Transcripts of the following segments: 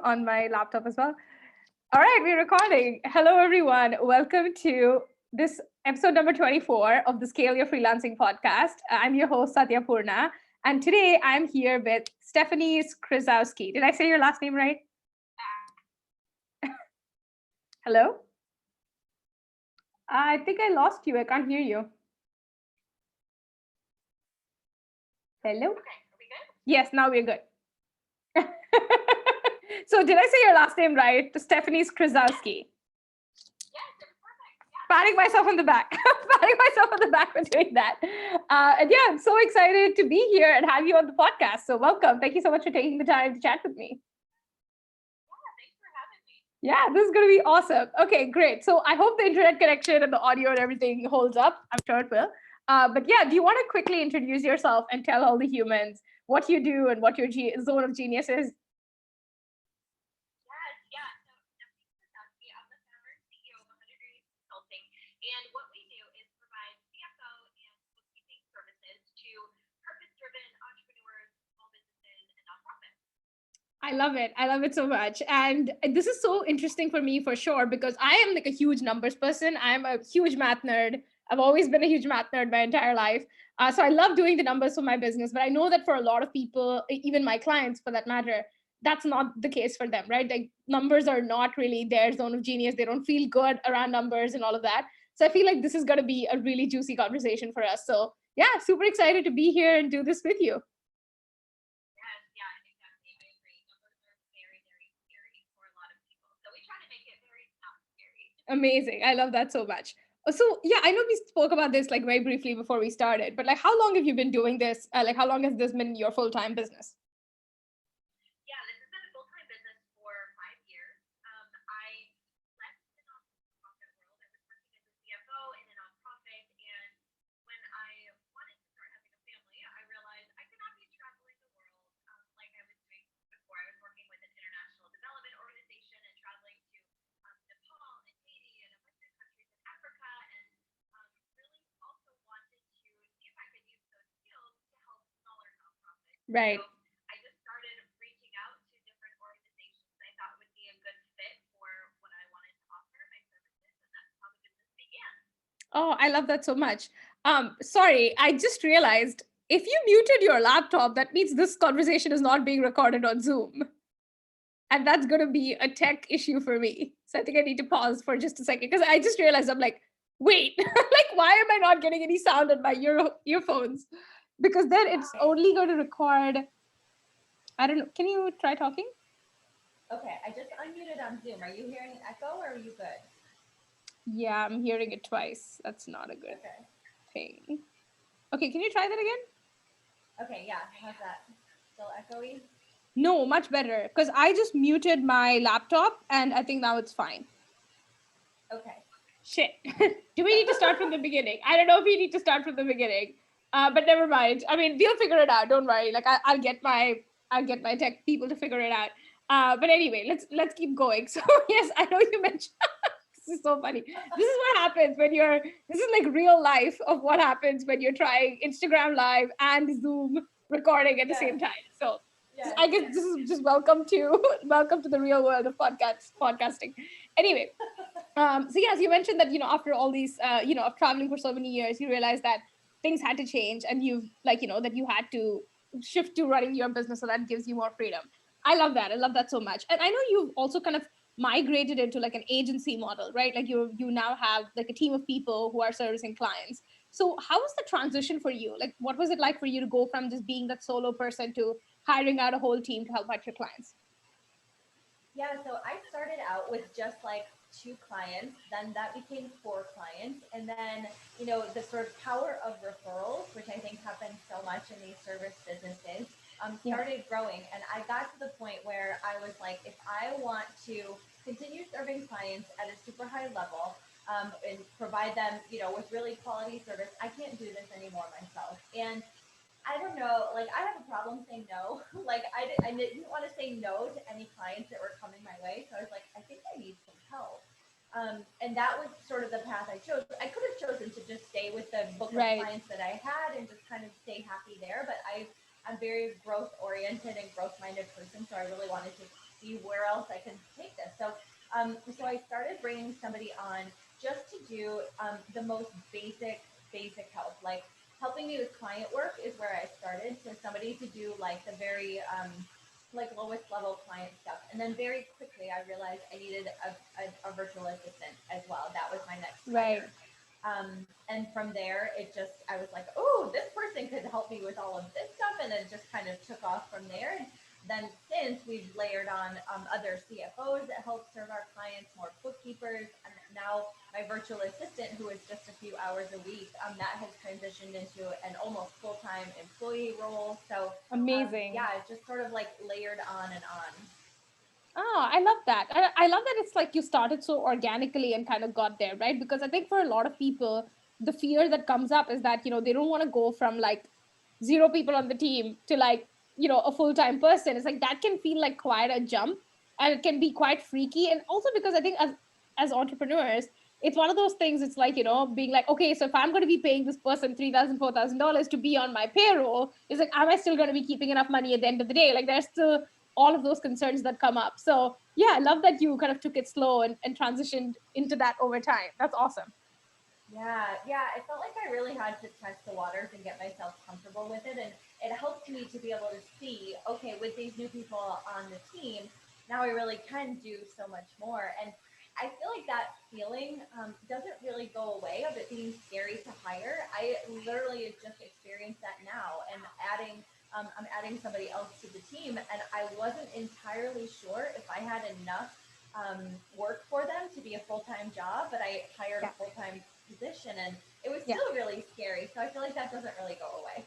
on my laptop as well. All right, we're recording. Hello, everyone. Welcome to this episode number 24 of the Scale Your Freelancing podcast. I'm your host, Satya, and today I'm here with Stephanie Skrzowski. Did I say your last name right? Hello? I think I lost you. I can't hear you. Hello? Okay, are we good? Yes, now we're good. So did I say your last name right? Stephanie Skrzowski. Yes, it was perfect. Yeah. Patting myself on the back. Patting myself on the back for doing that. And yeah, I'm so excited to be here and have you on the podcast. So welcome. Thank you so much for taking the time to chat with me. Yeah, thanks for having me. Yeah, this is going to be awesome. Okay, great. So I hope the internet connection and the audio and everything holds up. I'm sure it will. But yeah, do you want to quickly introduce yourself and tell all the humans what you do and what your zone of genius is? Yes, yeah. So Stephanie Skrzowski, I'm the founder and CEO of 100 Degrees Consulting, and what we do is provide CFO and bookkeeping services to purpose-driven entrepreneurs, small businesses, and nonprofits. I love it. I love it so much. And this is so interesting for me for sure, because I am like a huge numbers person. I'm a huge math nerd. I've always been a huge math nerd my entire life. So I love doing the numbers for my business. But I know that for a lot of people, even my clients for that matter, that's not the case for them, right? Like numbers are not really their zone of genius. They don't feel good around numbers and all of that. So I feel like this is going to be a really juicy conversation for us. So yeah, super excited to be here and do this with you. Yes, yeah, exactly. I agree. Numbers are very, very scary for a lot of people. So we try to make it very not scary. Amazing. I love that so much. So yeah, I know we spoke about this like very briefly before we started, but like how long have you been doing this? Like how long has this been your full-time business? Yeah, this has been a full-time business for 5 years. I left the nonprofit world. I was working as a CFO in a nonprofit, and when I wanted to start having a family, I realized I could not be traveling the world like I was doing before. I was working with an international development organization and traveling to Nepal and Haiti and a bunch of countries in Africa, and really also wanted to see if I could use those skills to help smaller nonprofits. Right. So I just started reaching out to different organizations I thought would be a good fit for what I wanted to offer my services, and that's how the business began. Oh, I love that so much. Sorry, I just realized if you muted your laptop, that means this conversation is not being recorded on Zoom. And that's going to be a tech issue for me. So I think I need to pause for just a second because I just realized I'm like, wait, like, why am I not getting any sound in my earphones? Because then it's only going to record. I don't know. Can you try talking? Okay, I just unmuted on Zoom. Are you hearing echo or are you good? Yeah, I'm hearing it twice. That's not a good Okay. thing. Okay, can you try that again? Okay, yeah. How's that? Still echoey? No, much better. Because I just muted my laptop and I think now it's fine. Okay. Shit. Do we need to start from the beginning? I don't know if we need to start from the beginning. But never mind. I mean, we'll figure it out. Don't worry. Like I'll get my tech people to figure it out. But anyway, let's keep going. So yes, I know you mentioned this is so funny. This is what happens when this is like real life of what happens when you're trying Instagram Live and Zoom recording at the same time. So I guess this is just welcome to the real world of podcasting. Anyway, so yes, you mentioned that after all these of traveling for so many years, you realized that things had to change, and you've that you had to shift to running your business, so that gives you more freedom. I love that. I love that so much. And I know you've also kind of migrated into like an agency model, right? Like you now have like a team of people who are servicing clients. So how was the transition for you? Like what was it like for you to go from just being that solo person to hiring out a whole team to help out your clients? Yeah, so I started out with just like 2 clients, then that became 4 clients. And then, the sort of power of referrals, which I think happens so much in these service businesses, started growing. And I got to the point where I was like, if I want to continue serving clients at a super high level, and provide them, with really quality service, I can't do this anymore myself. And I don't know, like I have a problem saying no. Like I didn't want to say no to any clients that were coming my way. So I was like, I think I need some help. And that was sort of the path I chose. I could have chosen to just stay with the book of clients that I had and just kind of stay happy there. But I'm very growth oriented and growth minded person. So I really wanted to see where else I can take this. So I started bringing somebody on just to do the most basic help. Like helping me with client work is where I started. So somebody to do like the very like lowest level client stuff. And then very quickly I realized I needed a virtual assistant as well. That was my next Right. hire. And from there, I was like, oh, this person could help me with all of this stuff. And it just kind of took off from there. And then since we've layered on other CFOs that help serve our clients, more bookkeepers, and now my virtual assistant, who is just a few hours a week, that has transitioned into an almost full-time employee role. So Amazing. yeah, it's just sort of like layered on and on. Oh, I love that. I love that it's like you started so organically and kind of got there, right? Because I think for a lot of people, the fear that comes up is that, they don't want to go from like zero people on the team to like, a full time person. It's like that can feel like quite a jump and it can be quite freaky. And also because I think as entrepreneurs, it's one of those things, it's like, being like, okay, so if I'm going to be paying this person $3,000, $4,000 to be on my payroll, it's like, am I still going to be keeping enough money at the end of the day? Like there's still all of those concerns that come up. So yeah, I love that you kind of took it slow and transitioned into that over time. That's awesome. Yeah, I felt like I really had to test the waters and get myself comfortable with it. And it helped me to be able to see, okay, with these new people on the team, now I really can do so much more. And I feel like that feeling doesn't really go away of it being scary to hire. I literally just experienced that now and I'm adding somebody else to the team. And I wasn't entirely sure if I had enough work for them to be a full-time job, but I hired a Yeah. full-time position and it was Yeah. still really scary. So I feel like that doesn't really go away.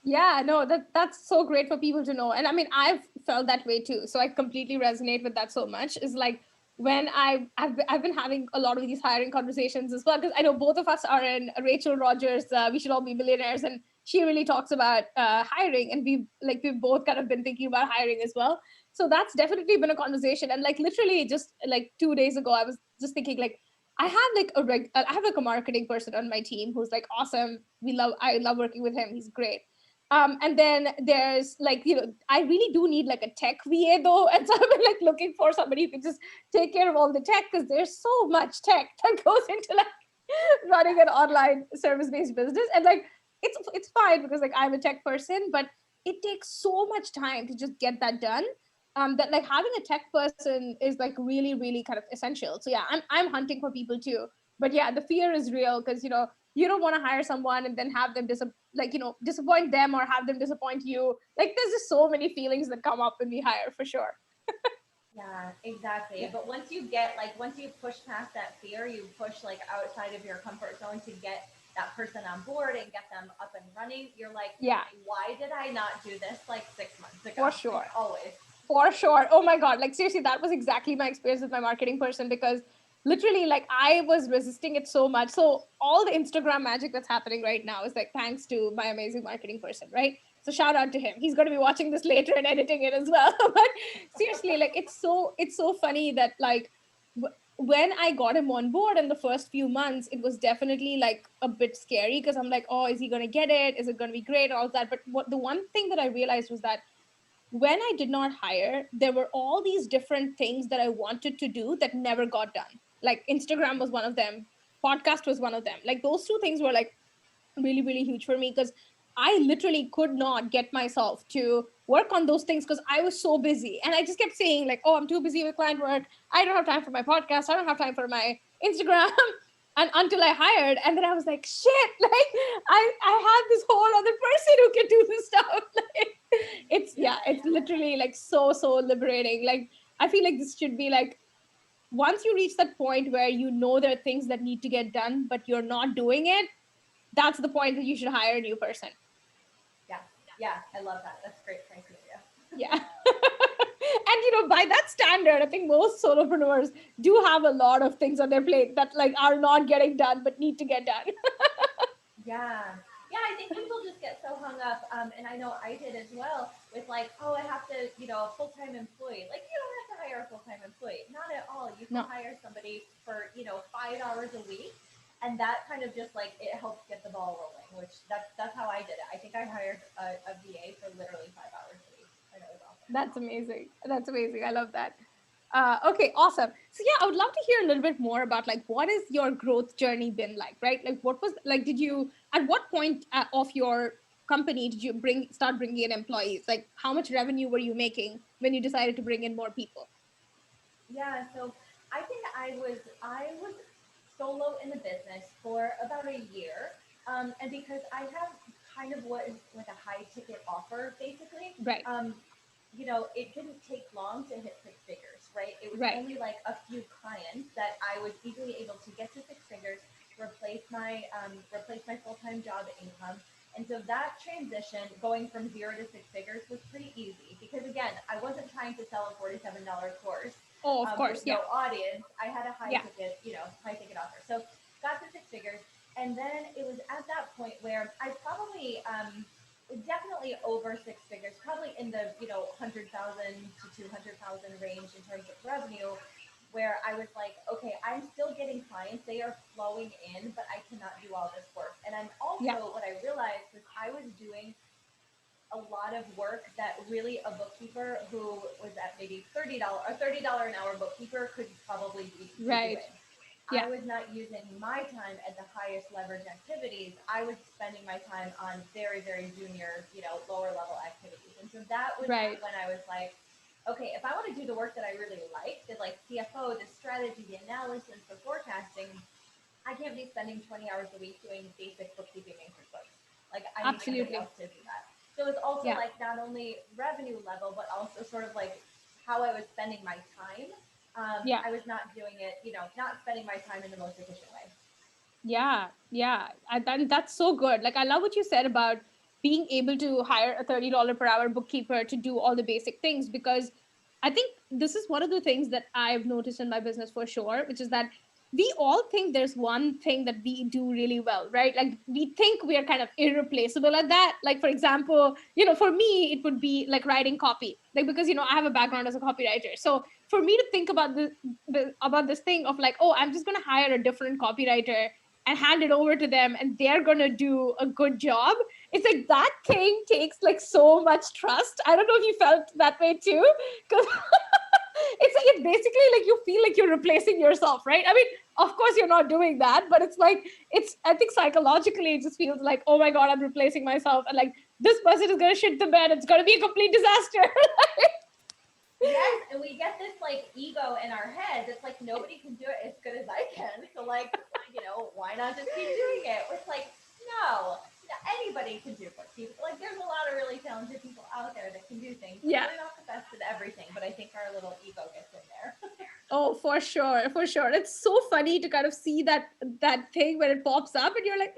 Yeah, no, that's so great for people to know. And I mean, I've felt that way too. So I completely resonate with that so much. Is like when I've been having a lot of these hiring conversations as well, because I know both of us are in Rachel Rogers, We Should All Be Millionaires, and she really talks about hiring, and we've both kind of been thinking about hiring as well. So that's definitely been a conversation. And like literally just like 2 days ago, I was just thinking like I have like a marketing person on my team who's like awesome. I love working with him. He's great. And then there's like, I really do need like a tech VA though. And so I've been like looking for somebody who can just take care of all the tech because there's so much tech that goes into like running an online service-based business. And like it's fine because like I'm a tech person, but it takes so much time to just get that done. That like having a tech person is like really, really kind of essential. So yeah, I'm hunting for people too. But yeah, the fear is real because you don't want to hire someone and then have them disappoint them or have them disappoint you. Like there's just so many feelings that come up when we hire for sure. Yeah, exactly. Yeah. But once you push past that fear, you push like outside of your comfort zone to get that person on board and get them up and running. You're like, Yeah, why did I not do this like 6 months ago? for Like sure. always. For sure. Oh my God. Like, seriously, that was exactly my experience with my marketing person because literally, like, I was resisting it so much. So, all the Instagram magic that's happening right now is like thanks to my amazing marketing person, right? So, shout out to him. He's going to be watching this later and editing it as well. But seriously, like, it's so funny that, like, when I got him on board in the first few months, it was definitely like a bit scary because I'm like, oh, is he going to get it? Is it going to be great? All that. But the one thing that I realized was that when I did not hire, there were all these different things that I wanted to do that never got done. Like Instagram was one of them, podcast was one of them. Like those two things were like really, really huge for me because I literally could not get myself to work on those things because I was so busy. And I just kept saying, like, oh, I'm too busy with client work. I don't have time for my podcast. I don't have time for my Instagram. And until I hired, and then I was like, shit, like I have this whole other person who can do this stuff. Like, it's Yeah. literally like so liberating. Like I feel like this should be like once you reach that point where there are things that need to get done, but you're not doing it, that's the point that you should hire a new person. Yeah. Yeah. I love that. That's great criteria. Yeah. And by that standard, I think most solopreneurs do have a lot of things on their plate that like are not getting done but need to get done. Yeah. Yeah, I think people just get so hung up, and I know I did as well, with like, oh, I have to, a full-time employee. Like, you don't have to hire a full-time employee. Not at all. You can No. hire somebody for, 5 hours a week, and that kind of just like it helps get the ball rolling. Which that's how I did it. I think I hired a VA for literally 5 hours a week, and it was awesome. That's amazing. That's amazing. I love that. Okay, awesome. So yeah, I would love to hear a little bit more about like what is your growth journey been like, right? Like what was like did you at what point of your company did you start bringing in employees? Like how much revenue were you making when you decided to bring in more people? Yeah, so I think I was solo in the business for about a year, and because I have kind of what is like a high ticket offer, basically, Right. um, it didn't take long to hit six figures, right? It was Right. only like a few clients that I was easily able to get to six figures, replace my full time job income. And so that transition going from zero to six figures was pretty easy because again, I wasn't trying to sell a $47 course Oh, of with course. Yeah. no audience. I had a Yeah. high ticket offer. So got to six figures. And then it was at that point where I probably definitely over six figures, probably in the 100,000 to 200,000 range in terms of revenue, where I was like, okay, I'm still getting clients, they are flowing in, but I cannot do all this work. And I'm Yeah. also what I realized was I was doing a lot of work that really a bookkeeper who was at maybe $30 an hour bookkeeper could probably be Right. doing. Yeah. I was not using my time at the highest leverage activities. I was spending my time on very, very junior, lower level activities. And so that was Right. when I was like, okay, if I want to do the work that I really like, the like CFO, the strategy, the analysis, the forecasting, I can't be spending 20 hours a week doing basic bookkeeping and QuickBooks. Like I need somebody Absolutely. else to do that. So it's also Yeah. like not only revenue level, but also sort of like how I was spending my time. Yeah. I was not doing it, not spending my time in the most efficient way. Yeah, yeah, that's so good. Like, I love what you said about being able to hire a $30 per hour bookkeeper to do all the basic things because I think this is one of the things that I've noticed in my business for sure, which is that we all think there's one thing that we do really well, right? Like, we think we are kind of irreplaceable at that. Like, for example, for me, it would be like writing copy, like, because, I have a background as a copywriter. So, for me to think about about this thing of like, oh, I'm just going to hire a different copywriter and hand it over to them and they're gonna do a good job. It's like that thing takes like so much trust. I don't know if you felt that way too, because it's like it basically like you feel like you're replacing yourself, right? I mean, of course you're not doing that, but it's like I think psychologically it just feels like, oh my god, I'm replacing myself, and like this person is gonna shit the bed. It's gonna be a complete disaster. Yes, and we get this like ego in our head that's like nobody can do it as good as I can. So like, why not just keep doing it? It's like, no, anybody can do bookkeeping. Like there's a lot of really talented people out there that can do things, but Yeah. we're not the best at everything. But I think our little ego gets in there. Oh, for sure, for sure. It's so funny to kind of see that thing when it pops up, and you're like,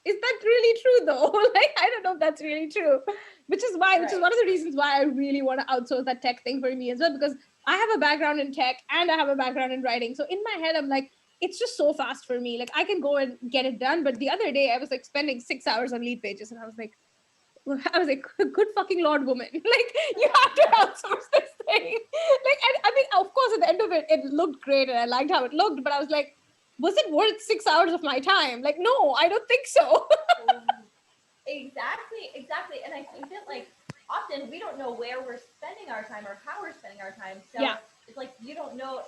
is that really true though? Like, I don't know if that's really true. Which is Right. one of the reasons why I really want to outsource that tech thing for me as well, because I have a background in tech and I have a background in writing. So in my head, I'm like, it's just so fast for me. Like I can go and get it done. But the other day, I was like spending 6 hours on lead pages, and I was like, good fucking Lord, woman. Like, you have to Yes. outsource this thing. Like, and I mean, of course, at the end of it, it looked great and I liked how it looked, but I was like, was it worth 6 hours of my time? Like, no, I don't think so. Exactly, exactly. And I think that like often we don't know where we're spending our time or how we're spending our time. So Yeah, it's like you don't know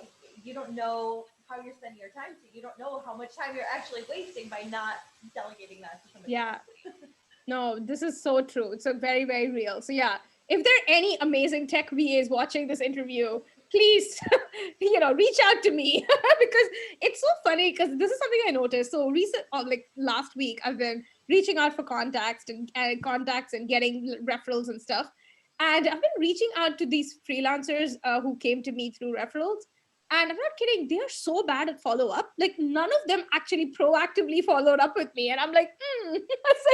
how you're spending your time, so you don't know how much time you're actually wasting by not delegating that to somebody yeah. else. No, this is so true. It's a very, very real. So yeah, if there are any amazing tech VAs watching this interview, please, reach out to me because it's so funny because this is something I noticed. So like last week, I've been reaching out for contacts and getting referrals and stuff. And I've been reaching out to these freelancers who came to me through referrals. And I'm not kidding, they are so bad at follow up. Like none of them actually proactively followed up with me. And I'm like, it's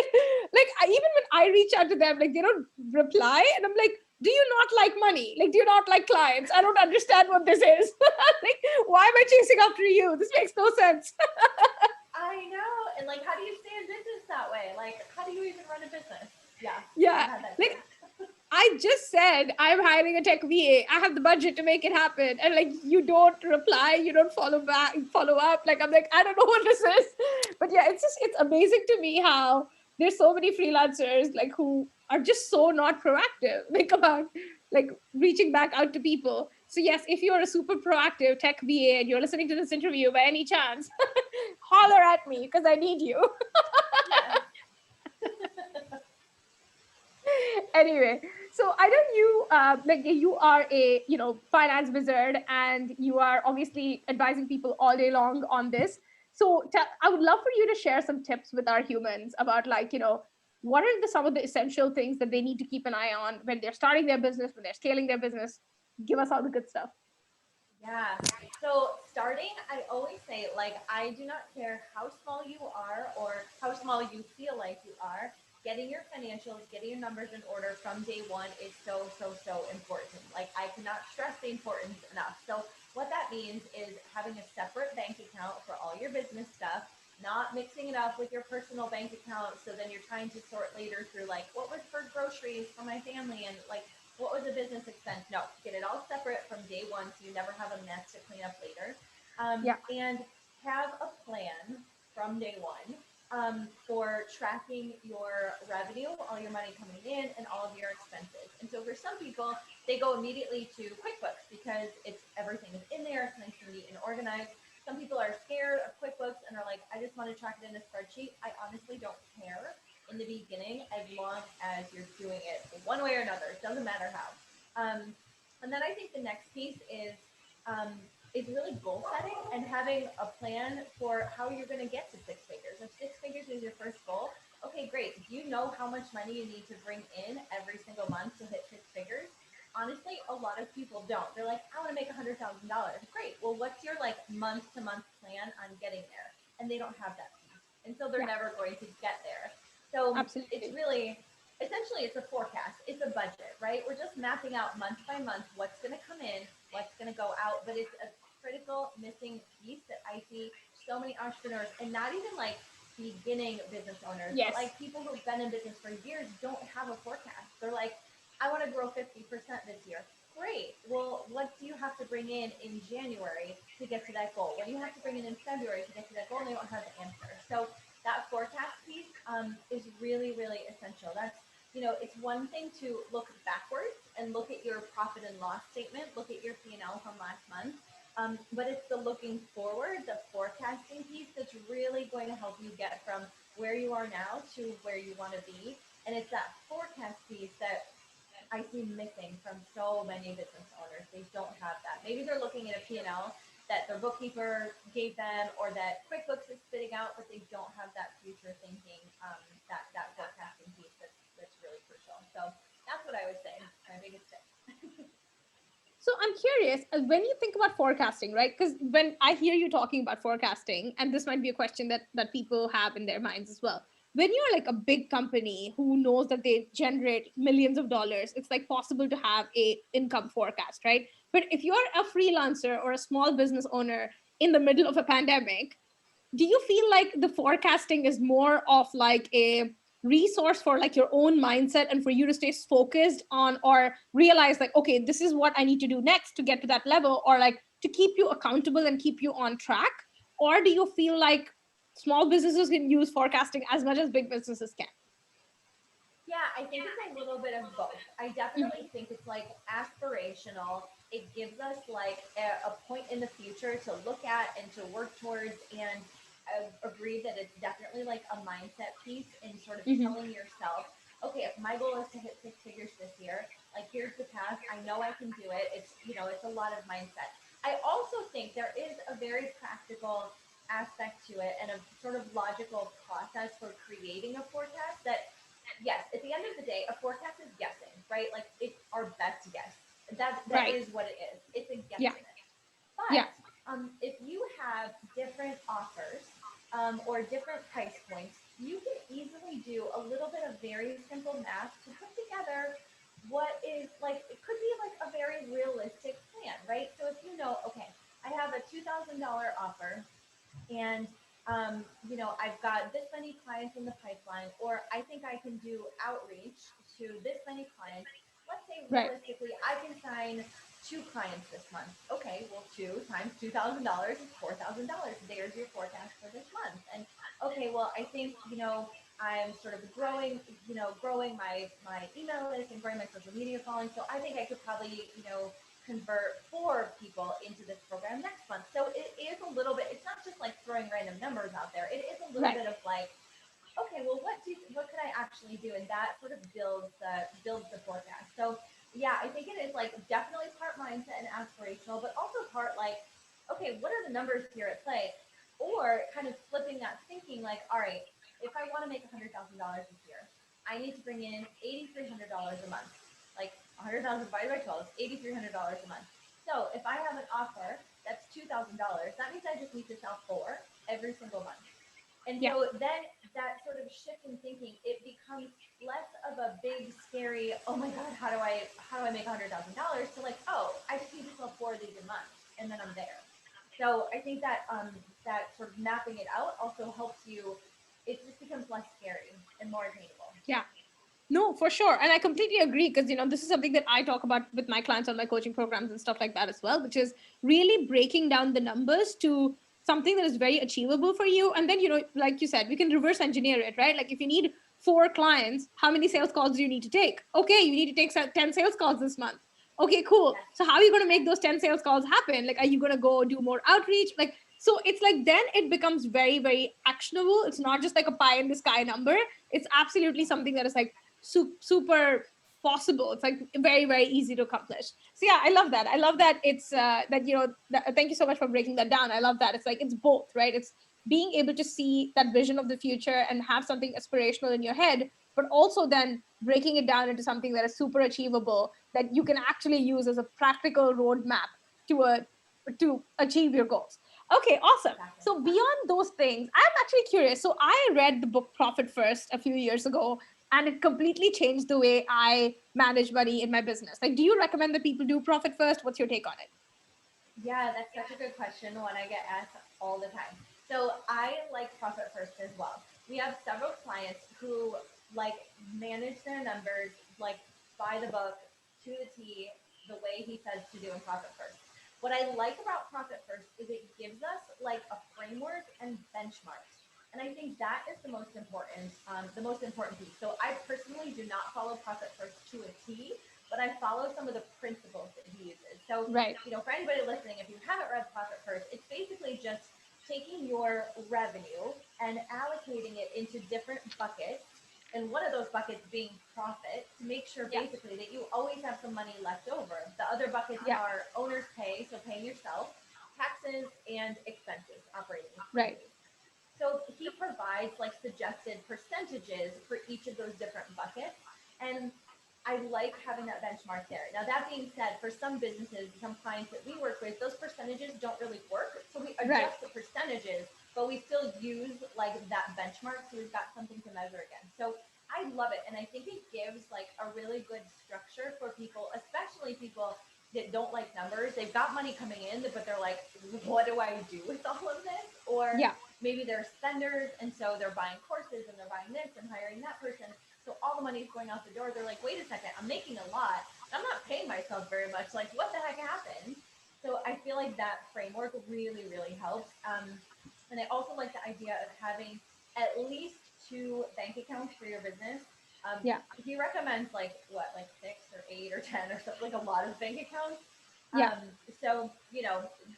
like even when I reach out to them, like they don't reply. And I'm like, do you not like money? Like, do you not like clients? I don't understand what this is. Like, why am I chasing after you? This makes no sense. I know. And like how do you stay in business that way? Like how do you even run a business? Yeah, I've Yeah. had that Like too. I just said I'm hiring a tech VA. I have the budget to make it happen. And like you don't reply, you don't follow up. Like I'm like, I don't know what this is. But yeah, it's amazing to me how there's so many freelancers like who are just so not proactive. Like about like reaching back out to people. So yes, if you're a super proactive tech VA and you're listening to this interview by any chance, holler at me because I need you. Yes. Anyway, so I know you like you are a finance wizard, and you are obviously advising people all day long on this. So I would love for you to share some tips with our humans about, like, what are some of the essential things that they need to keep an eye on when they're starting their business, when they're scaling their business. Give us all the good stuff. Yeah. So starting, I always say, like, I do not care how small you are or how small you feel like you are. Getting your financials, getting your numbers in order from day one is so, so, so important. Like, I cannot stress the importance enough. So what that means is having a separate bank account for all your business stuff, not mixing it up with your personal bank account. So then you're trying to sort later through, like, what was for groceries for my family, and like, what was a business expense? No, get it all separate from day one so you never have a mess to clean up later. Yeah. And have a plan from day one for tracking your revenue, all your money coming in, and all of your expenses. And so for some people, they go immediately to QuickBooks because it's everything is in there, it's nice and neat and organized. Some people are scared of QuickBooks and are like, I just want to track it in a spreadsheet. I honestly don't care in the beginning as long as you're doing it one way or another. It doesn't matter how. And then I think the next piece um, is really goal setting and having a plan for how you're going to get to six figures. If six figures is your first goal, okay, great. Do you know how much money you need to bring in every single month to hit six figures? Honestly, a lot of people don't. They're like, I want to make $100,000. Great. Well, what's your like month to month plan on getting there? And they don't have that piece. And so they're Yeah. never going to get there. So it's Absolutely. really, essentially, it's a forecast, it's a budget, right? We're just mapping out month by month what's going to come in, what's going to go out, but it's a critical missing piece that I see so many entrepreneurs, and not even like beginning business owners, but Yes. like people who've been in business for years don't have a forecast. They're like, I want to grow 50% this year. Great. Well, what do you have to bring in January to get to that goal? What do you have to bring in February to get to that goal? And they don't have the answer. So that forecast piece is really, really essential. That's, it's one thing to look backwards and look at your profit and loss statement, look at your P&L from last month. But it's the looking forward, the forecasting piece that's really going to help you get from where you are now to where you want to be. And it's that forecast piece that I see missing from so many business owners. They don't have that. Maybe they're looking at a P&L that their bookkeeper gave them or that QuickBooks is spitting out, but they don't have that future thinking, that forecasting piece that's really crucial. So that's what I would say. My biggest tip. So I'm curious, when you think about forecasting, right? Because when I hear you talking about forecasting, and this might be a question that people have in their minds as well. When you're like a big company who knows that they generate millions of dollars, it's like possible to have a income forecast, right? But if you're a freelancer or a small business owner in the middle of a pandemic, do you feel like the forecasting is more of like a resource for like your own mindset and for you to stay focused on, or realize like, okay, this is what I need to do next to get to that level, or like to keep you accountable and keep you on track? Or do you feel like small businesses can use forecasting as much as big businesses can? Yeah, I think it's a little bit of both. I Mhm. definitely think it's like aspirational. It gives us like a point in the future to look at and to work towards. And I agree that it's definitely like a mindset piece in sort of Mhm. telling yourself, okay, if my goal is to hit six figures this year, like here's the path. I know I can do it. It's a lot of mindset. I also think there is a very practical aspect to it and a sort of logical process for creating a forecast that yes, at the end of the day, a forecast is guessing, right? Like it's our best guess. That Right. is what it is. It's a Yeah. guesstimate. Yeah. But if you have different offers or different price points, you can easily do a little bit of very simple math to put together what is like, it could be like a very realistic plan, right? So if you know, okay, I have a $2,000 offer and I've got this many clients in the pipeline, or I think I can do outreach to this many clients. Let's say Right. realistically, I can sign two clients this month. Okay, well, two times $2,000 is $4,000. There's your forecast for this month. And okay, well, I think I'm sort of growing, growing my email list and growing my social media following. So I think I could probably, convert 4 people into this program next month. So it is a little bit, it's not just like throwing random numbers out there. It is a little Right. bit of like, okay, well, what could I actually do? And that sort of builds the forecast. So yeah, I think it is like definitely part mindset and aspirational, but also part like, okay, what are the numbers here at play? Or kind of flipping that thinking like, all right, if I want to make $100,000 this year, I need to bring in $8,300 a month. Like 100,000 divided by 12 is $8,300 a month. So if I have an offer that's $2,000, that means I just need to sell 4 every single month. And Yeah. so then that sort of shift in thinking, it becomes less of a big, scary, oh my God, how do I make $100,000 to like, oh, I just need to sell 4 of these a month and then I'm there. So I think that that sort of mapping it out also helps you. It just becomes less scary and more attainable. Yeah. No, for sure. And I completely agree because, this is something that I talk about with my clients on my coaching programs and stuff like that as well, which is really breaking down the numbers to something that is very achievable for you. And then, like you said, we can reverse engineer it, right? Like if you need 4 clients, how many sales calls do you need to take? Okay, you need to take 10 sales calls this month. Okay, cool. Yes. So how are you going to make those 10 sales calls happen? Like, are you going to go do more outreach? Like, so it's like then it becomes very, very actionable. It's not just like a pie in the sky number. It's absolutely something that is like super possible. It's like very, very easy to accomplish. So yeah, I love that. I love that it's that thank you so much for breaking that down. I love that. It's like it's both, right? It's being able to see that vision of the future and have something aspirational in your head, but also then breaking it down into something that is super achievable that you can actually use as a practical roadmap to achieve your goals. Okay, awesome. Exactly. So beyond those things, I'm actually curious. So I read the book Profit First a few years ago, and it completely changed the way I manage money in my business. Like, do you recommend that people do Profit First? What's your take on it? Yeah, that's such a good question. One I get asked all the time. So I like Profit First as well. We have several clients who like manage their numbers like by the book to the T, the way he says to do in Profit First. What I like about Profit First is it gives us like a framework and benchmarks. And I think that is the most important piece. So I personally do not follow Profit First to a T, but I follow some of the principles that he uses. So, Right. for anybody listening, if you haven't read Profit First, it's basically just taking your revenue and allocating it into different buckets. And one of those buckets being profit to make sure Yeah. basically that you always have some money left over. The other buckets Yeah. are owner's pay, so paying yourself, taxes, and expenses, operating Right. expenses. So he provides like suggested percentages for each of those different buckets. And I like having that benchmark there. Now, that being said, for some businesses, some clients that we work with, those percentages don't really work. So we Right. adjust the percentages, but we still use like that benchmark. So we've got something to measure against. So I love it. And I think it gives like a really good structure for people, especially people that don't like numbers. They've got money coming in, but they're like, what do I do with all of this? Or Yeah. maybe they're spenders, and so they're buying courses and they're buying this and hiring that person. So all the money is going out the door. They're like, wait a second, I'm making a lot. I'm not paying myself very much. Like, what the heck happened? So I feel like that framework really, really helps. And I also like the idea of having at least 2 bank accounts for your business. Um, Yeah. he recommends like what, like 6 or 8 or 10 or something, like a lot of bank accounts. Yeah. So,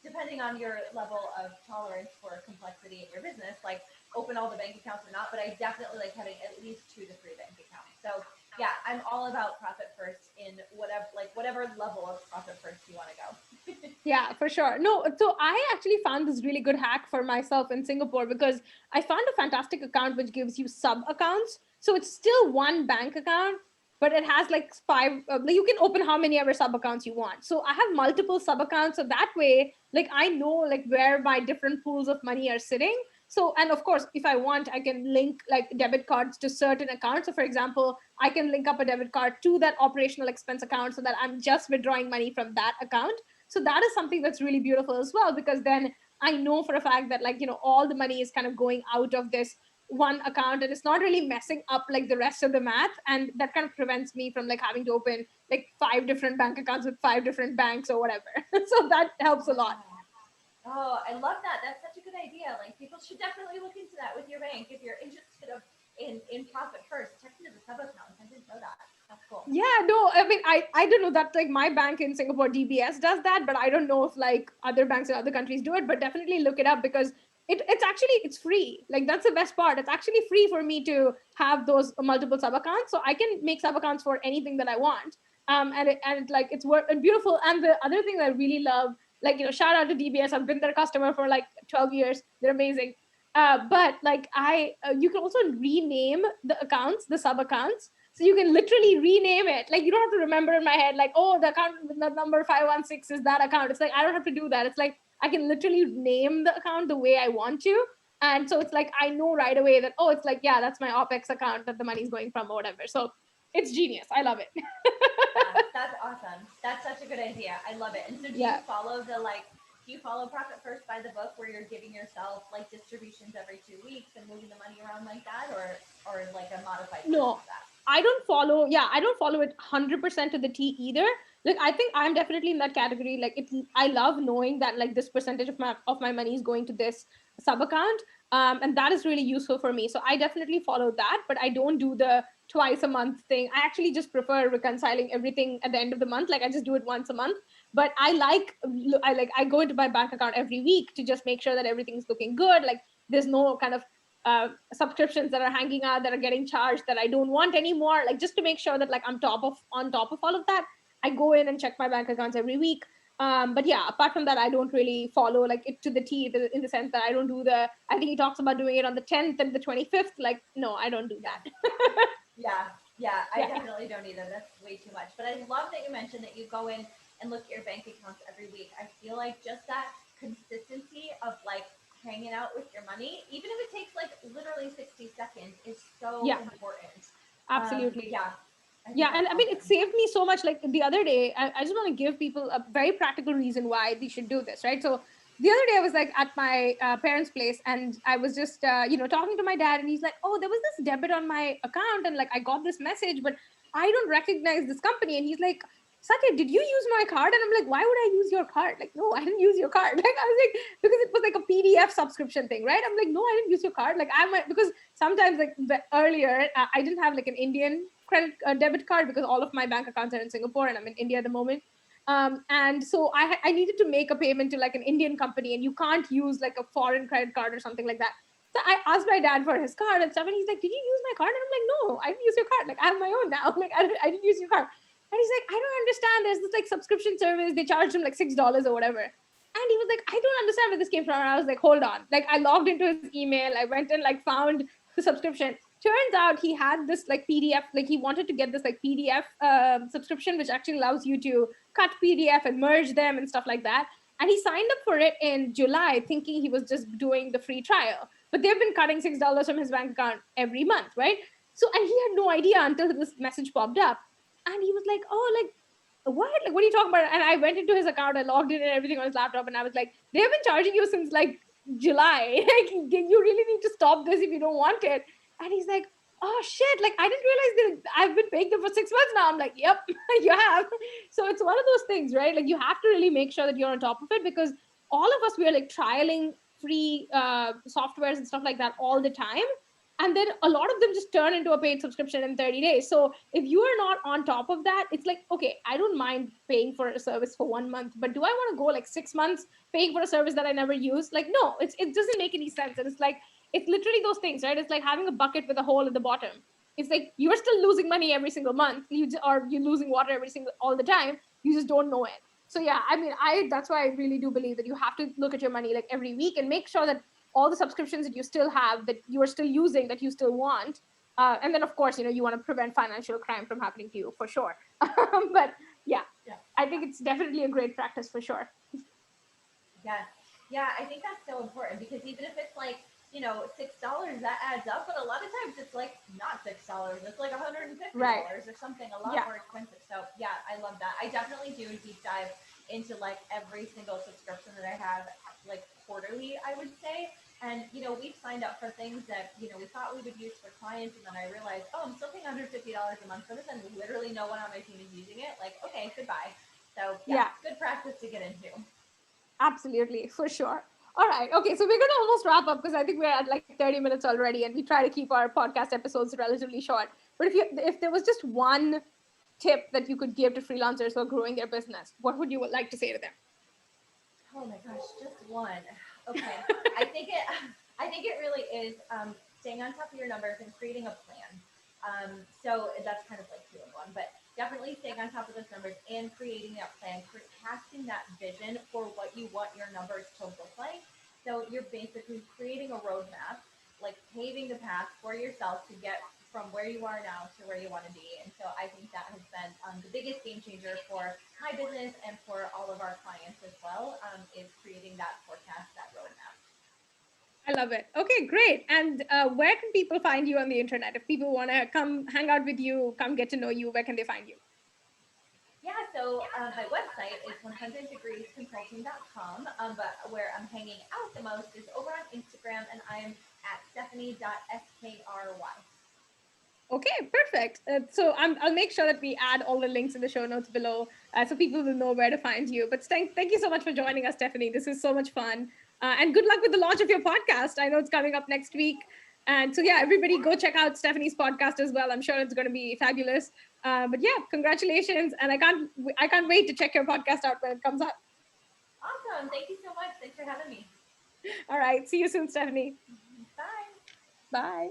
depending on your level of tolerance for complexity in your business, like open all the bank accounts or not, but I definitely like having at least 2 to 3 bank accounts. So yeah, I'm all about profit first in whatever level of profit first you want to go. Yeah, for sure. No, so I actually found this really good hack for myself in Singapore because I found a fantastic account which gives you sub accounts. So it's still one bank account, but it has like 5, like you can open how many ever sub accounts you want. So I have multiple sub accounts. So that way, like I know like where my different pools of money are sitting. So, and of course, if I want, I can link like debit cards to certain accounts. So for example, I can link up a debit card to that operational expense account so that I'm just withdrawing money from that account. So that is something that's really beautiful as well, because then I know for a fact that like, all the money is kind of going out of this one account and it's not really messing up like the rest of the math. And that kind of prevents me from like having to open like 5 different bank accounts with 5 different banks or whatever. So that helps a lot. Yeah. Oh, I love that. That's such a good idea. Like people should definitely look into that with your bank if you're interested in Profit First, checked into the sub accounts. I didn't know that. That's cool. Yeah, no, I mean, I don't know that like my bank in Singapore, DBS, does that, but I don't know if like other banks in other countries do it, but definitely look it up because it's actually, it's free. Like that's the best part. It's actually free for me to have those multiple sub accounts. So I can make sub accounts for anything that I want. Like it's beautiful. And the other thing that I really love, like, shout out to DBS. I've been their customer for like 12 years. They're amazing. But like you can also rename the accounts, the sub accounts, so you can literally rename it. Like you don't have to remember in my head, like, oh, the account with the number 516 is that account. It's like, I don't have to do that. It's like, I can literally name the account the way I want to. And so it's like, I know right away that, oh, it's like, yeah, that's my OPEX account that the money's going from or whatever. So it's genius. I love it. Yeah, that's awesome. That's such a good idea. I love it. And so do you Yeah. follow do you follow Profit First by the book where you're giving yourself like distributions every 2 weeks and moving the money around like that, or like a modified version No, of that? I don't follow it 100% to the T either. Like I think I'm definitely in that category. Like I love knowing that like this percentage of my money is going to this sub account. And that is really useful for me. So I definitely follow that, but I don't do the twice a month thing. I actually just prefer reconciling everything at the end of the month. Like I just do it once a month. But I go into my bank account every week to just make sure that everything's looking good. Like there's no kind of subscriptions that are hanging out that are getting charged that I don't want anymore. Like just to make sure that like I'm on top of all of that, I go in and check my bank accounts every week. But yeah, apart from that, I don't really follow like it to the T in the sense that I don't do the. I think he talks about doing it on the 10th and the 25th. Like no, I don't do Yeah. that. Yeah, I Yeah, definitely don't either. That's way too much. But I love that you mentioned that you go in and look at your bank accounts every week. I feel like just that consistency of like hanging out with your money, even if it takes like literally 60 seconds, is so yeah, important. absolutely. Yeah, I think Yeah, that's and I mean, it awesome. saved me so much. Like the other day, I just want to give people a very practical reason why they should do this, right? So the other day, I was like at my parents' place, and I was just, talking to my dad, and he's like, "Oh, there was this debit on my account, and like I got this message, but I don't recognize this company." And he's like, "Satya, did you use my card?" And I'm like, "Why would I use your card?" Like, no, I didn't use your card. Like, I was like, because it was like a PDF subscription thing, right? I'm like, no, I didn't use your card. Like, because sometimes like earlier, I didn't have like an Indian credit debit card because all of my bank accounts are in Singapore and I'm in India at the moment. And so I needed to make a payment to like an Indian company, and you can't use like a foreign credit card or something like that. So I asked my dad for his card and stuff, and he's like, "Did you use my card?" And I'm like, "No, I didn't use your card. Like I have my own now. Like I didn't use your card." And he's like, "I don't understand. There's this like subscription service. They charged him like $6 or whatever." And he was like, "I don't understand where this came from." And I was like, "Hold on." Like I logged into his email. I went and like found the subscription. Turns out he had this like PDF, like he wanted to get this like PDF subscription, which actually allows you to cut PDF and merge them and stuff like that. And he signed up for it in July, thinking he was just doing the free trial. But they've been cutting $6 from his bank account every month, right? So, and he had no idea until this message popped up. And he was like, "Oh, like, what? Like, what are you talking about?" And I went into his account, I logged in and everything on his laptop, and I was like, "They've been charging you since like July. Like, you really need to stop this if you don't want it." And he's like, "Oh shit, like I didn't realize that I've been paying them for 6 months now." I'm like, "Yep, you have." So it's one of those things, right? Like you have to really make sure that you're on top of it, because all of us, we are like trialing free softwares and stuff like that all the time. And then a lot of them just turn into a paid subscription in 30 days. So if you are not on top of that, it's like, okay, I don't mind paying for a service for 1 month, but do I want to go like 6 months paying for a service that I never use? Like, no, it doesn't make any sense. And it's like, it's literally those things, right? It's like having a bucket with a hole at the bottom. It's like you're still losing money every single month, or you're losing water every single all the time. You just don't know it. So yeah, I mean, I that's why I really do believe that you have to look at your money like every week and make sure that all the subscriptions that you still have, that you are still using, that you still want. And then of course, you want to prevent financial crime from happening to you for sure. But yeah, Yeah. I think it's definitely a great practice for sure. Yeah. Yeah, I think that's so important because even if it's like, $6, that adds up, but a lot of times it's like not $6. It's like Right. $150 or something a lot Yeah. more expensive. So yeah, I love that. I definitely do a deep dive into like every single subscription that I have like quarterly, I would say. And we've signed up for things that, we thought we would use for clients, and then I realized, oh, I'm still paying $150 a month for this, and literally no one on my team is using it. Like, okay, goodbye. So yeah, Yeah. good practice to get into. Absolutely, for sure. All right. Okay. So we're going to almost wrap up because I think we're at like 30 minutes already, and we try to keep our podcast episodes relatively short. But if there was just one tip that you could give to freelancers who are growing their business, what would you like to say to them? Oh my gosh, just one. Okay. I think it I think it really is staying on top of your numbers and creating a plan. So that's kind of like two in one, but definitely staying on top of those numbers and creating that plan, casting that vision for what you want your numbers to look like. So you're basically creating a roadmap, like paving the path for yourself to get from where you are now to where you want to be. And so I think that has been the biggest game changer for my business and for all of our clients as well, is creating that forecast, that roadmap. I love it. Okay, great. And where can people find you on the internet? If people want to come hang out with you, come get to know you, where can they find you? Yeah, so my website is 100degreesconsulting.com, but where I'm hanging out the most is over on Instagram, and I'm at stephanie.skry. Okay, perfect. So I'll make sure that we add all the links in the show notes below so people will know where to find you. But thank you so much for joining us, Stephanie. This is so much fun. And good luck with the launch of your podcast. I know it's coming up next week. And so, yeah, everybody go check out Stephanie's podcast as well. I'm sure it's going to be fabulous. But yeah, congratulations. And I can't wait to check your podcast out when it comes out. Awesome. Thank you so much. Thanks for having me. All right. See you soon, Stephanie. Bye. Bye.